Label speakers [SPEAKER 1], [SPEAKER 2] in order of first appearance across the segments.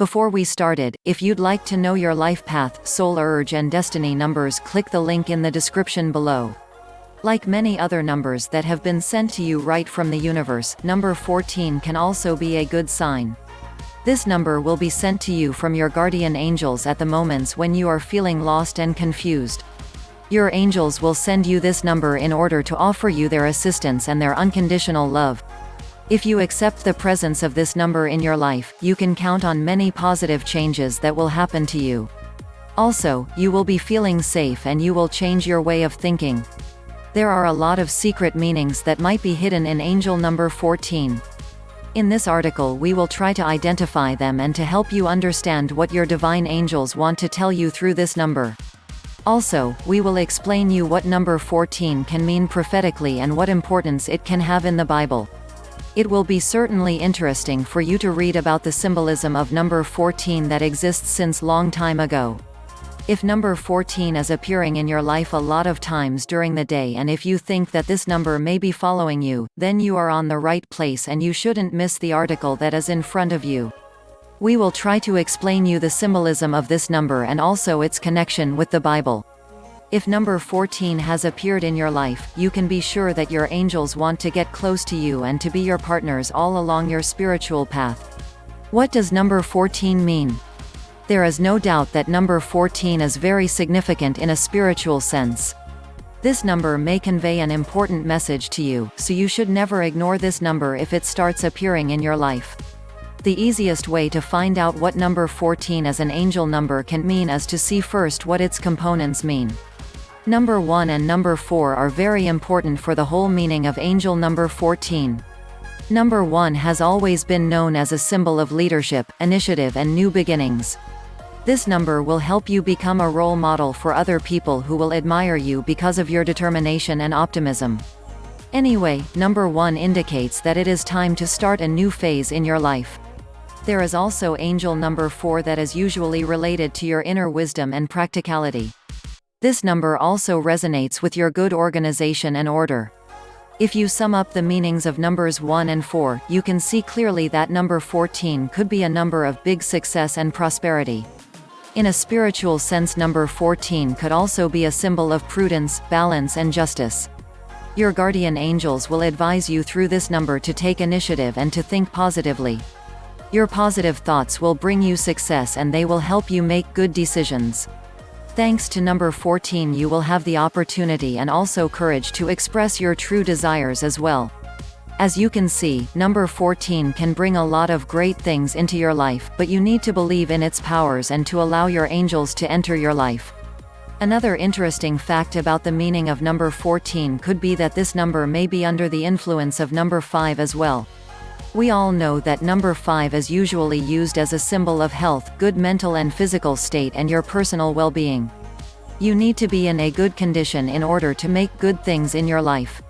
[SPEAKER 1] Before we started, if you'd like to know your life path, soul urge and destiny numbers, click the link in the description below. Like many other numbers that have been sent to you right from the universe, number 14 can also be a good sign. This number will be sent to you from your guardian angels at the moments when you are feeling lost and confused. Your angels will send you this number in order to offer you their assistance and their unconditional love. If you accept the presence of this number in your life, you can count on many positive changes that will happen to you. Also, you will be feeling safe and you will change your way of thinking. There are a lot of secret meanings that might be hidden in angel number 14. In this article we will try to identify them and to help you understand what your divine angels want to tell you through this number. Also, we will explain you what number 14 can mean prophetically and what importance it can have in the Bible. It will be certainly interesting for you to read about the symbolism of number 14 that exists since long time ago. If number 14 is appearing in your life a lot of times during the day, and if you think that this number may be following you, then you are on the right place and you shouldn't miss the article that is in front of you. We will try to explain you the symbolism of this number and also its connection with the Bible. If number 14 has appeared in your life, you can be sure that your angels want to get close to you and to be your partners all along your spiritual path. What does number 14 mean? There is no doubt that number 14 is very significant in a spiritual sense. This number may convey an important message to you, so you should never ignore this number if it starts appearing in your life. The easiest way to find out what number 14 as an angel number can mean is to see first what its components mean. Number 1 and number 4 are very important for the whole meaning of angel number 14. Number 1 has always been known as a symbol of leadership, initiative and new beginnings. This number will help you become a role model for other people who will admire you because of your determination and optimism. Anyway, number 1 indicates that it is time to start a new phase in your life. There is also angel number 4 that is usually related to your inner wisdom and practicality. This number also resonates with your good organization and order. If you sum up the meanings of numbers 1 and 4, you can see clearly that number 14 could be a number of big success and prosperity. In a spiritual sense, number 14 could also be a symbol of prudence, balance and justice. Your guardian angels will advise you through this number to take initiative and to think positively. Your positive thoughts will bring you success and they will help you make good decisions. Thanks to number 14 you will have the opportunity and also courage to express your true desires as well. As you can see, number 14 can bring a lot of great things into your life, but you need to believe in its powers and to allow your angels to enter your life. Another interesting fact about the meaning of number 14 could be that this number may be under the influence of number 5 as well. We all know that number 5 is usually used as a symbol of health, good mental and physical state and your personal well-being. You need to be in a good condition in order to make good things in your life.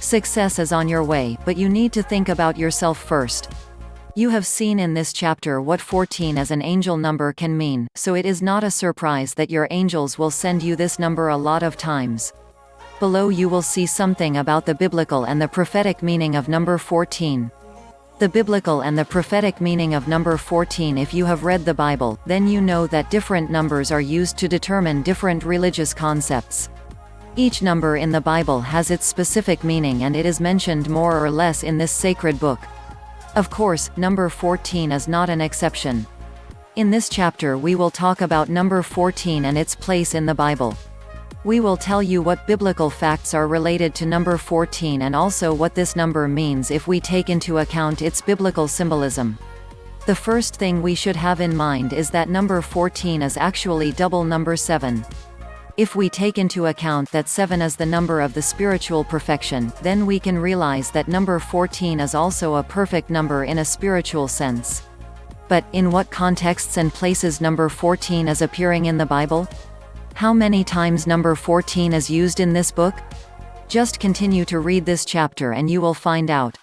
[SPEAKER 1] Success is on your way, but you need to think about yourself first. You have seen in this chapter what 14 as an angel number can mean, so it is not a surprise that your angels will send you this number a lot of times. Below you will see something about the biblical and the prophetic meaning of number 14. The biblical and the prophetic meaning of number 14. If you have read the Bible, then you know that different numbers are used to determine different religious concepts. Each number in the Bible has its specific meaning and it is mentioned more or less in this sacred book. Of course, number 14 is not an exception. In this chapter we will talk about number 14 and its place in the Bible. We will tell you what biblical facts are related to number 14 and also what this number means if we take into account its biblical symbolism. The first thing we should have in mind is that number 14 is actually double number 7. If we take into account that 7 is the number of the spiritual perfection, then we can realize that number 14 is also a perfect number in a spiritual sense. But, in what contexts and places number 14 is appearing in the Bible? How many times number 14 is used in this book? Just continue to read this chapter and you will find out.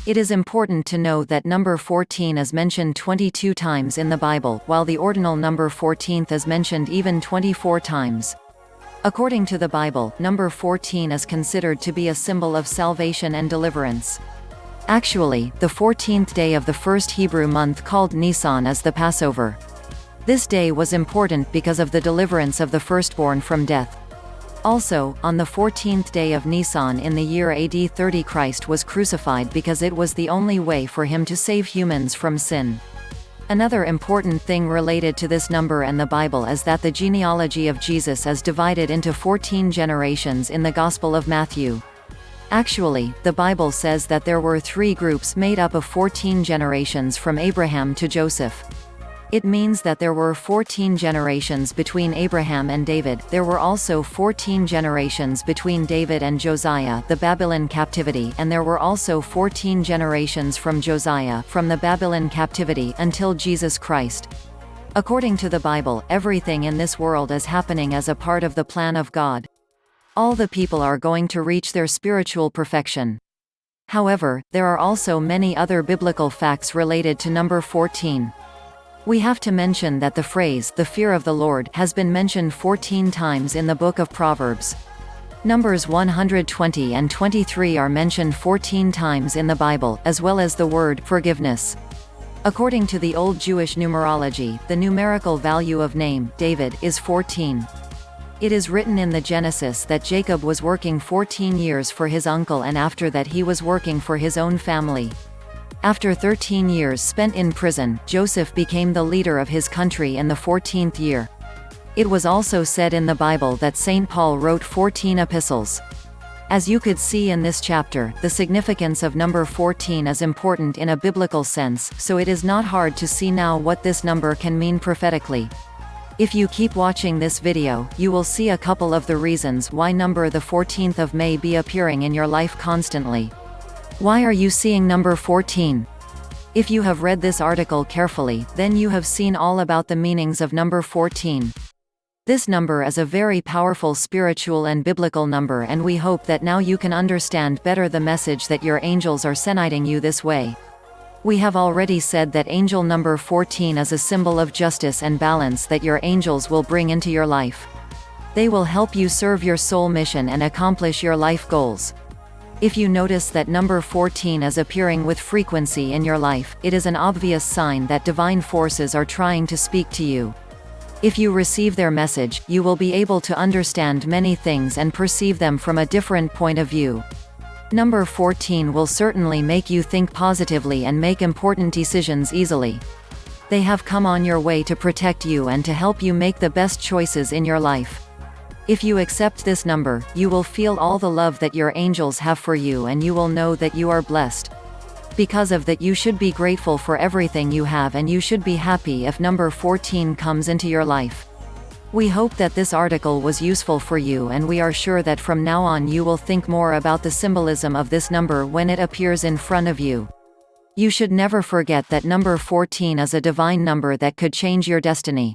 [SPEAKER 1] It is important to know that number 14 is mentioned 22 times in the Bible, while the ordinal number 14th is mentioned even 24 times. According to the Bible, number 14 is considered to be a symbol of salvation and deliverance. Actually, the 14th day of the first Hebrew month called Nisan is the Passover. This day was important because of the deliverance of the firstborn from death. Also, on the 14th day of Nisan in the year AD 30, Christ was crucified because it was the only way for him to save humans from sin. Another important thing related to this number and the Bible is that the genealogy of Jesus is divided into 14 generations in the Gospel of Matthew. Actually, the Bible says that there were 3 groups made up of 14 generations from Abraham to Joseph. It means that there were 14 generations between Abraham and David. There were also 14 generations between David and Josiah, the Babylon captivity, and there were also 14 generations from Josiah, from the Babylon captivity, until Jesus Christ. According to the Bible, everything in this world is happening as a part of the plan of God. All the people are going to reach their spiritual perfection. However, there are also many other biblical facts related to number 14. We have to mention that the phrase, "the fear of the Lord," has been mentioned 14 times in the book of Proverbs. Numbers 120 and 23 are mentioned 14 times in the Bible, as well as the word forgiveness. According to the old Jewish numerology, the numerical value of name, David, is 14. It is written in the Genesis that Jacob was working 14 years for his uncle, and after that he was working for his own family. After 13 years spent in prison, Joseph became the leader of his country in the 14th year. It was also said in the Bible that St. Paul wrote 14 epistles. As you could see in this chapter, the significance of number 14 is important in a biblical sense, so it is not hard to see now what this number can mean prophetically. If you keep watching this video, you will see a couple of the reasons why number the 14th of May be appearing in your life constantly. Why are you seeing number 14? If you have read this article carefully, then you have seen all about the meanings of number 14. This number is a very powerful spiritual and biblical number, and we hope that now you can understand better the message that your angels are sending you this way. We have already said that angel number 14 is a symbol of justice and balance that your angels will bring into your life. They will help you serve your soul mission and accomplish your life goals. If you notice that number 14 is appearing with frequency in your life, it is an obvious sign that divine forces are trying to speak to you. If you receive their message, you will be able to understand many things and perceive them from a different point of view. Number 14 will certainly make you think positively and make important decisions easily. They have come on your way to protect you and to help you make the best choices in your life. If you accept this number, you will feel all the love that your angels have for you, and you will know that you are blessed. Because of that, you should be grateful for everything you have, and you should be happy if number 14 comes into your life. We hope that this article was useful for you, and we are sure that from now on you will think more about the symbolism of this number when it appears in front of you. You should never forget that number 14 is a divine number that could change your destiny.